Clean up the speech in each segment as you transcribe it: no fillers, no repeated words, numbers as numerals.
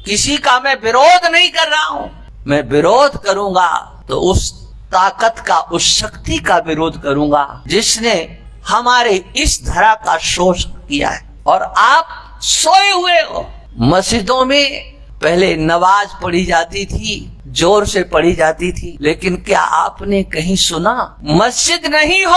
किसी का मैं विरोध नहीं कर रहा हूं। मैं विरोध करूंगा तो उस ताकत का, उस शक्ति का विरोध करूंगा जिसने हमारे इस धरा का शोषण किया है। और आप सोए हुए हो। मस्जिदों में पहले नमाज पढ़ी जाती थी, जोर से पढ़ी जाती थी, लेकिन क्या आपने कहीं सुना मस्जिद नहीं हो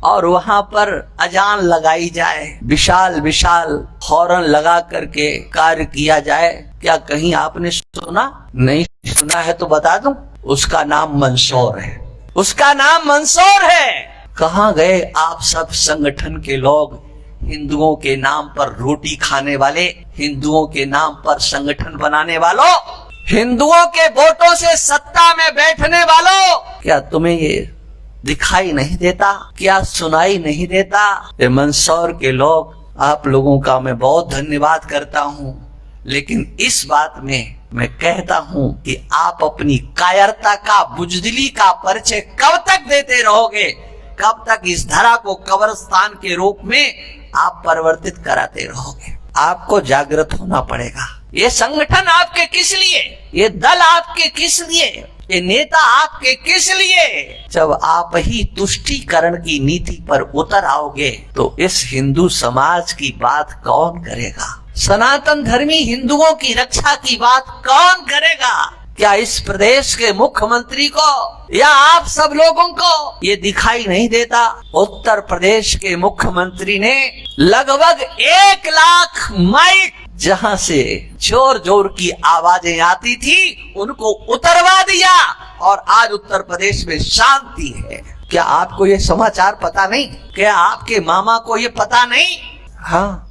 और वहां पर अजान लगाई जाए, विशाल विशाल हॉर्न लगा करके कार्य किया जाए? क्या कहीं आपने सुना? नहीं सुना है तो बता दूं, उसका नाम मंसूर है। उसका नाम मंसूर है। कहाँ गए आप सब संगठन के लोग, हिंदुओं के नाम पर रोटी खाने वाले, हिंदुओं के नाम पर संगठन बनाने वालों, हिंदुओं के वोटों से सत्ता में बैठने वालों? क्या तुम्हें ये दिखाई नहीं देता? क्या सुनाई नहीं देता? ये मंसूर के लोग, आप लोगों का मैं बहुत धन्यवाद करता हूँ, लेकिन इस बात में मैं कहता हूँ कि आप अपनी कायरता का, बुजदिली का परिचय कब तक देते रहोगे? कब तक इस धरा को कब्रिस्तान के रूप में आप परिवर्तित कराते रहोगे? आपको जागृत होना पड़ेगा। ये संगठन आपके किस लिए? ये दल आपके किस लिए? ये नेता आपके किस लिए? जब आप ही तुष्टीकरण की नीति पर उतर आओगे तो इस हिंदू समाज की बात कौन करेगा? सनातन धर्मी हिंदुओं की रक्षा की बात कौन करेगा? क्या इस प्रदेश के मुख्यमंत्री को या आप सब लोगों को ये दिखाई नहीं देता? उत्तर प्रदेश के मुख्यमंत्री ने लगभग 1 लाख माइक, जहां से जोर जोर की आवाजें आती थी, उनको उतरवा दिया और आज उत्तर प्रदेश में शांति है। क्या आपको ये समाचार पता नहीं? क्या आपके मामा को ये पता नहीं? हाँ,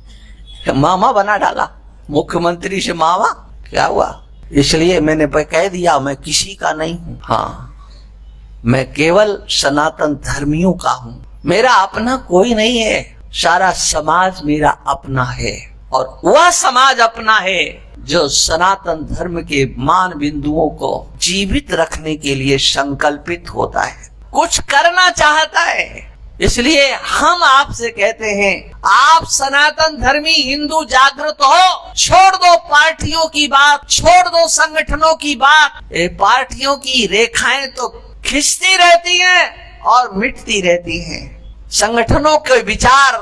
मामा बना डाला, मुख्यमंत्री से मामा। क्या हुआ? इसलिए मैंने कह दिया मैं किसी का नहीं हूँ। हाँ, मैं केवल सनातन धर्मियों का हूँ। मेरा अपना कोई नहीं है, सारा समाज मेरा अपना है। और वह समाज अपना है जो सनातन धर्म के मान बिंदुओं को जीवित रखने के लिए संकल्पित होता है, कुछ करना चाहता है। इसलिए हम आपसे कहते हैं, आप सनातन धर्मी हिंदू जागृत हो। छोड़ दो पार्टियों की बात, छोड़ दो संगठनों की बात। ये पार्टियों की रेखाएं तो खिंचती रहती हैं और मिटती रहती हैं। संगठनों के विचार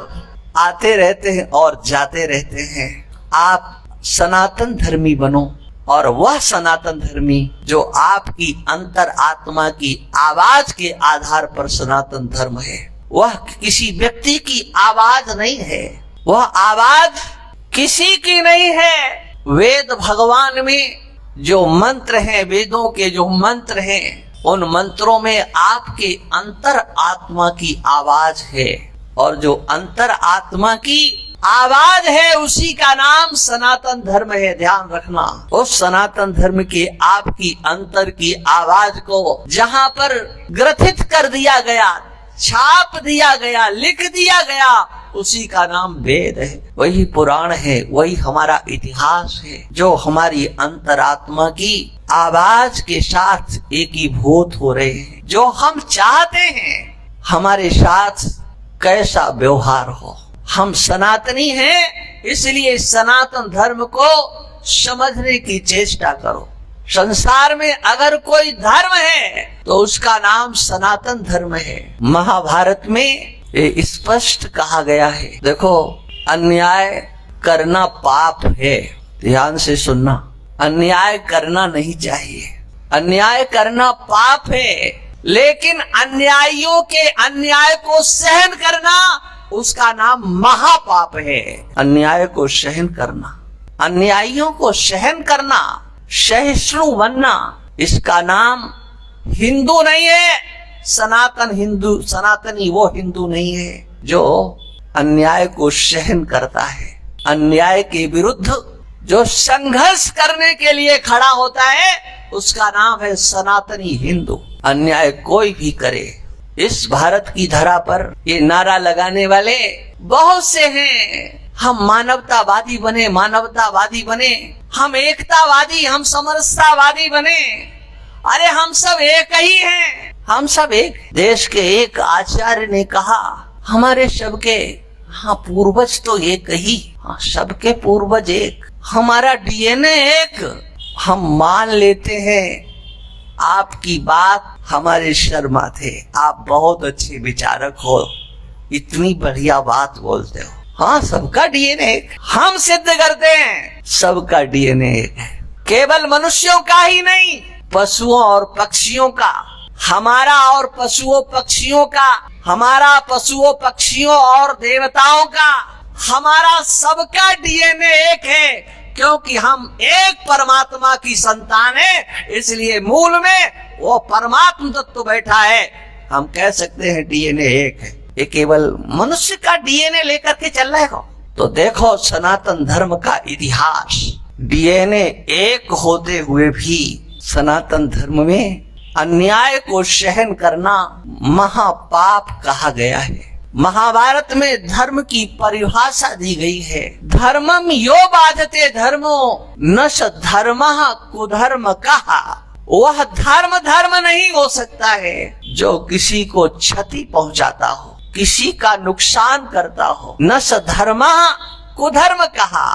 आते रहते हैं और जाते रहते हैं। आप सनातन धर्मी बनो, और वह सनातन धर्मी जो आपकी अंतर आत्मा की आवाज के आधार पर सनातन धर्म है। वह किसी व्यक्ति की आवाज नहीं है, वह आवाज किसी की नहीं है। वेद भगवान में जो मंत्र हैं, वेदों के जो मंत्र हैं, उन मंत्रों में आपके अंतर आत्मा की आवाज है, और जो अंतर आत्मा की आवाज है उसी का नाम सनातन धर्म है। ध्यान रखना, उस सनातन धर्म के आपकी अंतर की आवाज को जहां पर ग्रथित कर दिया गया, छाप दिया गया, लिख दिया गया, उसी का नाम वेद है, वही पुराण है, वही हमारा इतिहास है, जो हमारी अंतरात्मा की आवाज के साथ एकीभूत हो रहे हैं। जो हम चाहते हैं हमारे साथ कैसा व्यवहार हो। हम सनातनी हैं, इसलिए सनातन धर्म को समझने की चेष्टा करो। संसार में अगर कोई धर्म है तो उसका नाम सनातन धर्म है। महाभारत में ये स्पष्ट कहा गया है। देखो, अन्याय करना पाप है। ध्यान से सुनना, अन्याय करना नहीं चाहिए, अन्याय करना पाप है। लेकिन अन्यायियों के अन्याय को सहन करना, उसका नाम महापाप है। अन्याय को सहन करना, अन्यायियों को सहन करना, सहिष्णु बनना, इसका नाम हिंदू नहीं है। सनातन हिंदू, सनातनी वो हिंदू नहीं है जो अन्याय को सहन करता है। अन्याय के विरुद्ध जो संघर्ष करने के लिए खड़ा होता है, उसका नाम है सनातनी हिंदू। अन्याय कोई भी करे, इस भारत की धरा पर ये नारा लगाने वाले बहुत से हैं। हम मानवतावादी बने, मानवतावादी बने, हम एकतावादी, हम समरसतावादी बने। अरे हम सब एक ही हैं, हम सब एक। देश के एक आचार्य ने कहा, हमारे सबके हाँ पूर्वज तो एक ही, हाँ सबके पूर्वज एक, हमारा डीएनए एक, हम मान लेते हैं आपकी बात हमारे शर्मा थे, आप बहुत अच्छे विचारक हो, इतनी बढ़िया बात बोलते हो। हाँ, सबका डीएनए एक, हम सिद्ध करते हैं सबका डीएनए एक है, केवल मनुष्यों का ही नहीं, पशुओं और पक्षियों का, हमारा और पशुओं पक्षियों का, हमारा पशुओं पक्षियों और देवताओं का, हमारा सबका डीएनए एक है, क्योंकि हम एक परमात्मा की संतान है, इसलिए मूल में वो परमात्मा तत्व बैठा है। हम कह सकते हैं डीएनए एक है। ये केवल मनुष्य का डीएनए लेकर के चल रहे हो तो देखो सनातन धर्म का इतिहास, डीएनए एक होते हुए भी सनातन धर्म में अन्याय को सहन करना महापाप कहा गया है। महाभारत में धर्म की परिभाषा दी गई है, धर्मम यो बाधते धर्मो न स धर्मः कुधर्म कहा। वह धर्म नहीं हो सकता है जो किसी को क्षति पहुंचाता हो, किसी का नुकसान करता हो। न स धर्मः कुधर्म कहा,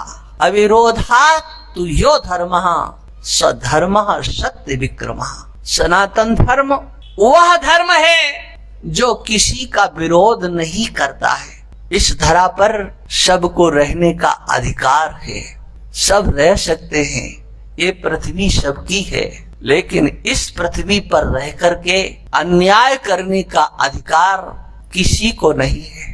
अविरोधात् तु यो धर्मः स धर्मः सत्य विक्रमः। सनातन धर्म वह धर्म है जो किसी का विरोध नहीं करता है। इस धरा पर सबको रहने का अधिकार है, सब रह सकते हैं, ये पृथ्वी सबकी है, लेकिन इस पृथ्वी पर रह करके अन्याय करने का अधिकार किसी को नहीं है।